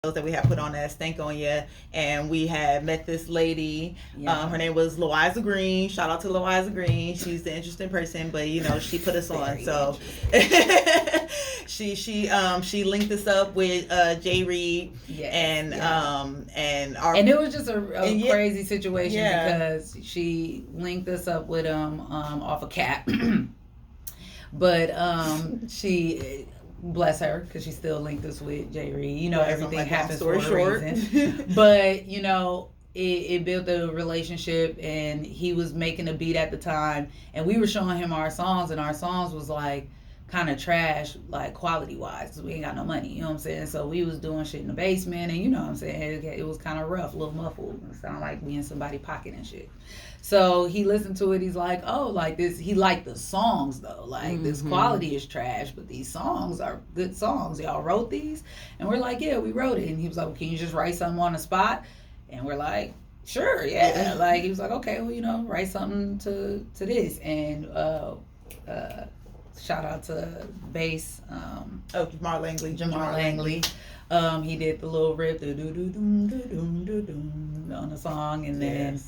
that we had put on that Stank on Ya, and we had met this lady. Her name was Loiza Green. Shout out to Loiza Green. She's the interesting person, but she put us on. So she linked us up with Jay Reed, and it was just a crazy situation because she linked us up with him off a Cap, but she. Bless her, because she still linked us with Jay Reed. Everything happens for a reason. But, it built a relationship, and he was making a beat at the time, and we were showing him our songs, and our songs was like kind of trash, like quality wise, because we ain't got no money, you know what I'm saying? So we was doing shit in the basement, and you know what I'm saying, it was kind of rough, a little muffled. It sounded like we in somebody's pocket and shit. So he listened to it. He's like, oh, like this. He liked the songs though. Like this quality is trash, but these songs are good songs. Y'all wrote these, and we're like, yeah, we wrote it. And he was like, well, can you just write something on the spot? And we're like, sure, yeah. Like he was like, okay, well, write something to this. And shout out to bass. Jamar Langley. Jamar Langley. He did the little rip, on the song, and then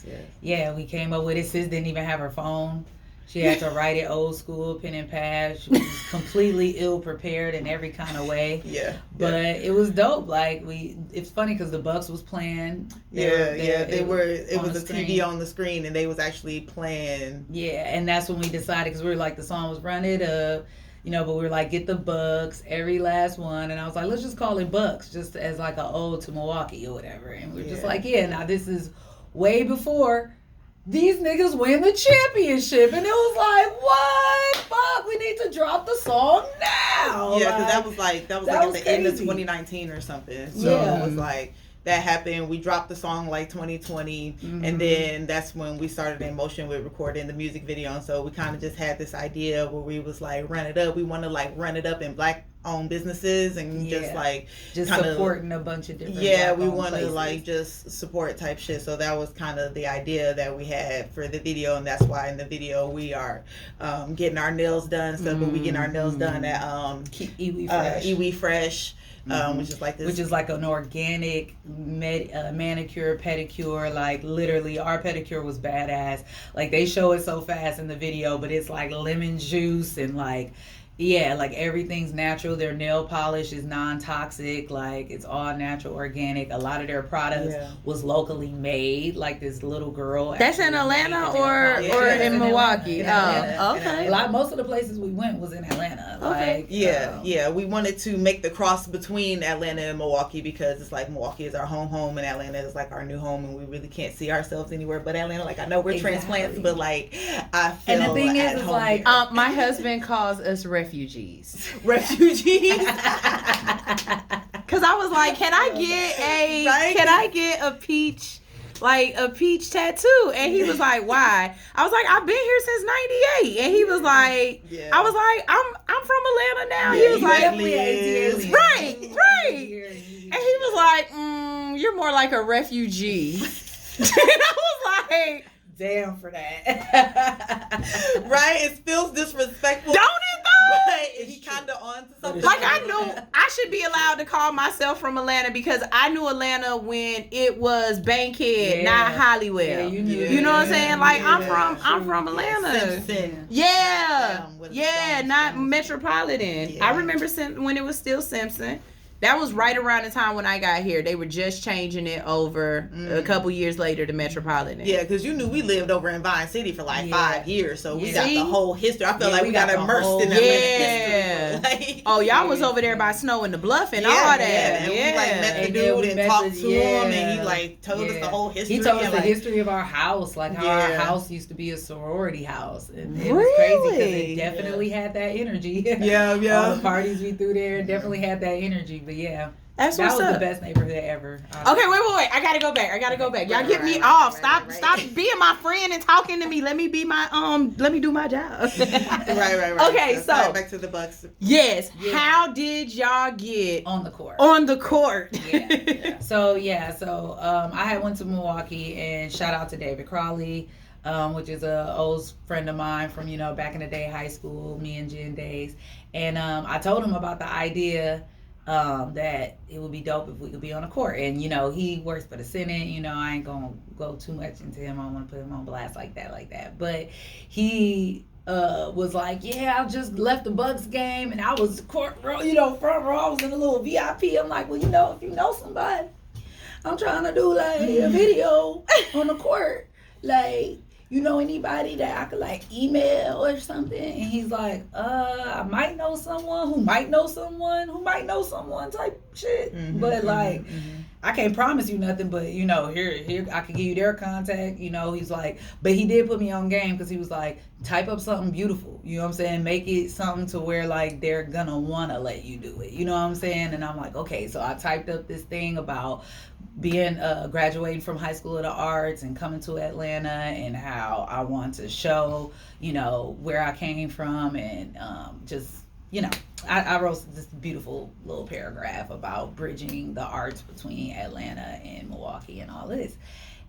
we came up with it. Sis didn't even have her phone. She had to write it old school, pen and pad. She was completely ill prepared in every kind of way. But it was dope. Like it's funny because the Bucks was playing. It was a TV on the screen, and they was actually playing. Yeah, and that's when we decided, because we were like, the song was Run It Up. But we were like, get the Bucks, every last one. And I was like, let's just call it Bucks, just as like an ode to Milwaukee or whatever. And we are just like, now this is way before these niggas win the championship. And it was like, what? Fuck, we need to drop the song now. Yeah, because that was like at the end of 2019 or something. So it was like, that happened. We dropped the song like 2020, and then that's when we started in motion with recording the music video. And so we kind of just had this idea where we was like, run it up. We want to like run it up in Black-owned businesses, and just supporting a bunch of different. We want to like just support type shit. So that was kind of the idea that we had for the video, and that's why in the video we are getting our nails done. So but we getting our nails done at Iwi Fresh. Which is like an organic manicure, pedicure. Like literally, our pedicure was badass. Like they show it so fast in the video, but it's like lemon juice and like everything's natural. Their nail polish is non-toxic. Like it's all natural, organic. A lot of their products was locally made. Like this little girl. That's in Atlanta or in Milwaukee. Okay. Most of the places we went was in Atlanta. Okay. We wanted to make the cross between Atlanta and Milwaukee, because it's like Milwaukee is our home, and Atlanta is like our new home, and we really can't see ourselves anywhere but Atlanta. Like I know we're transplants, but like I feel. And the thing is like my husband calls us refugees. Because I was like, can I get a peach, like a peach tattoo? And he was like, why? I was like, I've been here since '98. And he was like, I was like, I'm from Atlanta now. He was like, right. And he was like, you're more like a refugee. And I was like, damn for that. Right? It feels disrespectful. Don't it though? But he kind of on to something. Like I knew I should be allowed to call myself from Atlanta, because I knew Atlanta when it was Bankhead, not Hollywood. Yeah, you know what I'm saying? Like I'm from Atlanta. Simpson. Not Metropolitan. Yeah. I remember when it was still Simpson. That was right around the time when I got here. They were just changing it over a couple years later to Metropolitan. Yeah, because you knew we lived over in Vine City for like 5 years, so we got the whole history. I felt like we got immersed in that history. Like, y'all was over there by Snow and the Bluff and all that. And we like met the dude and talked to him, and he like told us the whole history. He told us the history of our house, like how our house used to be a sorority house, and it was crazy because it definitely had that energy. All the parties we threw there definitely had that energy. But that was the best neighborhood ever. Okay, wait. I gotta go back. Y'all get me off. Stop being my friend and talking to me. Let me be let me do my job. Right. Okay, so back to the Bucks. Yes. Yeah. How did y'all get on the court? So I went to Milwaukee, and shout out to David Crawley. Which is a old friend of mine from, back in the day, high school, me and Jen days. And I told him about the idea that it would be dope if we could be on the court. And, he works for the Senate. I ain't going to go too much into him. I don't want to put him on blast like that. But he was like, yeah, I just left the Bucks game and I was court row, front row. I was in a little VIP. I'm like, well, if you know somebody, I'm trying to do like a video on the court. Like, anybody that I could like email or something? And he's like, I might know someone who might know someone who might know someone type shit. But like, I can't promise you nothing, but here I can give you their contact. He's like, but he did put me on game because he was like, type up something beautiful. You know what I'm saying? Make it something to where like they're gonna wanna let you do it. You know what I'm saying? And I'm like, okay. So I typed up this thing about being graduating from High School of the Arts and coming to Atlanta and how I want to show, where I came from and I wrote this beautiful little paragraph about bridging the arts between Atlanta and Milwaukee and all this.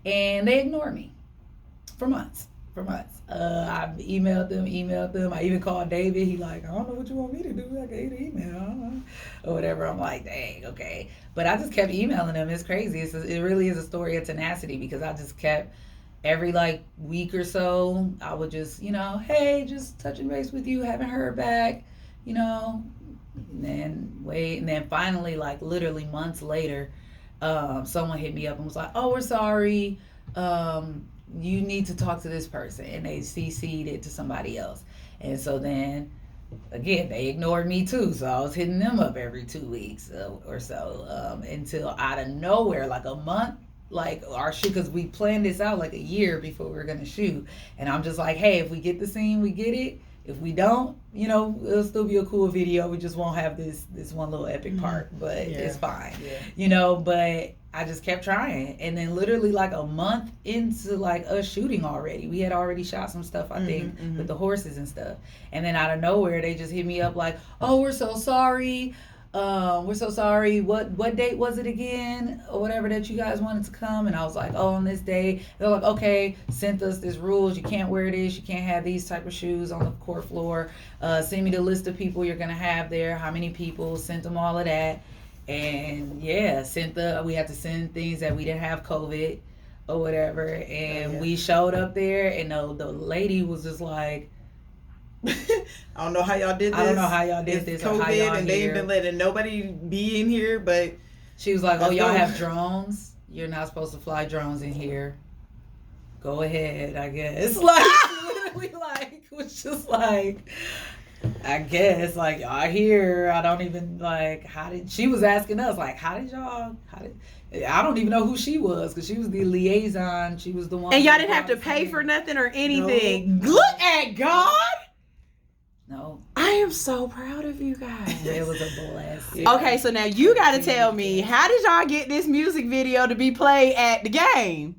And they ignored me for months. I emailed them. I even called David. He like, I don't know what you want me to do. I gave the email or whatever. I'm like, dang, okay. But I just kept emailing them. It's crazy. It really is a story of tenacity because I just kept every like week or so. I would just, hey, just touching base with you. Haven't heard back, and then wait. And then finally, like literally months later, someone hit me up and was like, oh, we're sorry. You need to talk to this person, and they CC'd it to somebody else. And so then again, they ignored me too, so I was hitting them up every 2 weeks or so, until out of nowhere, like a month, like our shoot, because we planned this out like a year before we were gonna shoot, and I'm just like, hey, if we get the scene, we get it. If we don't, it'll still be a cool video. We just won't have this one little epic part, but it's fine. But I just kept trying. And then literally like a month into like us shooting already, we had already shot some stuff, I think, with the horses and stuff. And then out of nowhere, they just hit me up like, oh, we're so sorry. What date was it again? Or whatever that you guys wanted to come. And I was like, oh, on this day. They're like, okay, sent us this rules. You can't wear this. You can't have these type of shoes on the court floor. Send me the list of people you're going to have there. How many people. Sent them all of that. And we had to send things that we didn't have COVID or whatever. And we showed up there and the lady was just like, I don't know how y'all did this. I don't know how y'all did it's this. COVID, or how y'all and they ain't been letting nobody be in here. But she was like, "Oh, y'all have drones. You're not supposed to fly drones in here. Go ahead, I guess." Like literally, like was just like, I guess like y'all here. I don't even like. She was asking us like, how did I don't even know who she was because she was the liaison. She was the one. And y'all didn't have to pay for nothing or anything. No. Look at God. No. I am so proud of you guys. It was a blast. Okay, so now you got to tell me, how did y'all get this music video to be played at the game?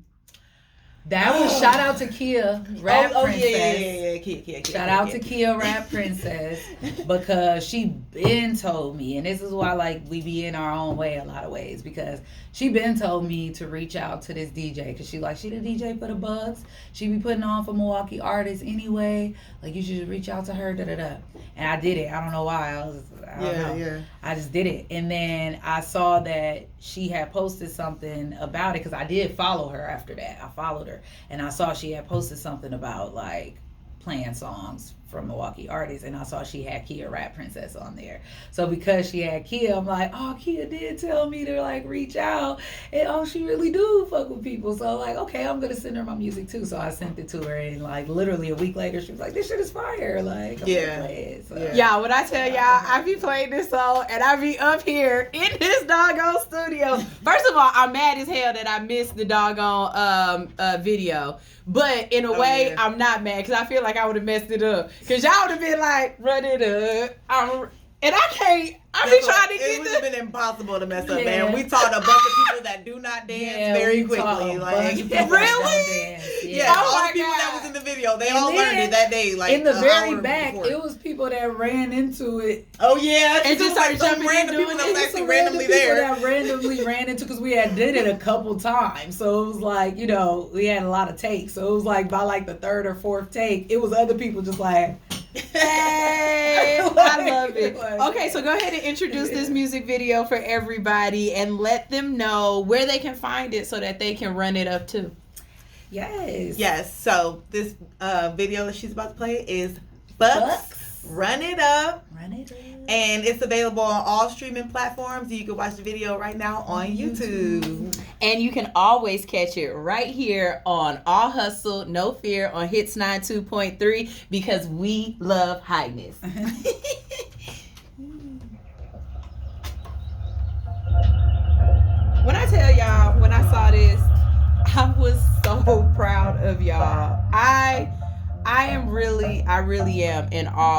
That was shout out to Kia Rap Princess. Kia. Shout out to Kia Rap Princess because she been told me, and this is why like we be in our own way a lot of ways, because she been told me to reach out to this DJ because she the DJ for the Bucks. She be putting on for Milwaukee artists anyway. Like you should reach out to her. And I did it. I don't know why. I don't know. I just did it. And then I saw that she had posted something about it because I did follow her after that. I followed her and I saw she had posted something about like playing songs from Milwaukee artists, and I saw she had Kia Rap Princess on there. So because she had Kia, I'm like, oh, Kia did tell me to like reach out, and oh, she really do fuck with people. So like, okay, I'm gonna send her my music too. So I sent it to her, and like literally a week later, she was like, this shit is fire. Like, I'm gonna play it. So, yeah, when I tell y'all, I be playing this song, and I be up here in this doggone studio. First of all, I'm mad as hell that I missed the doggone video. But in a way, I'm not mad because I feel like I would have messed it up. Because y'all would have been like, run it up. And I can't. I be trying to get it would have been impossible to mess up, man. We taught a bunch of people that do not dance very quickly. Like, really? Yeah, all the people that was in the video, they all learned it that day. Like in the very back, it was people that ran into it. Oh yeah, and just started jumping random people that was actually randomly there. That randomly ran into because we had did it a couple times, so it was like we had a lot of takes. So it was like by like the third or fourth take, it was other people just like. Hey, I love it. Okay, so go ahead and introduce this music video for everybody and let them know where they can find it so that they can run it up too. Yes. So this video that she's about to play is Bucks Run It Up. And it's available on all streaming platforms. You can watch the video right now on YouTube. And you can always catch it right here on All Hustle, No Fear on Hits 92.3 because we love highness. When I tell y'all, when I saw this, I was so proud of y'all. I really am in awe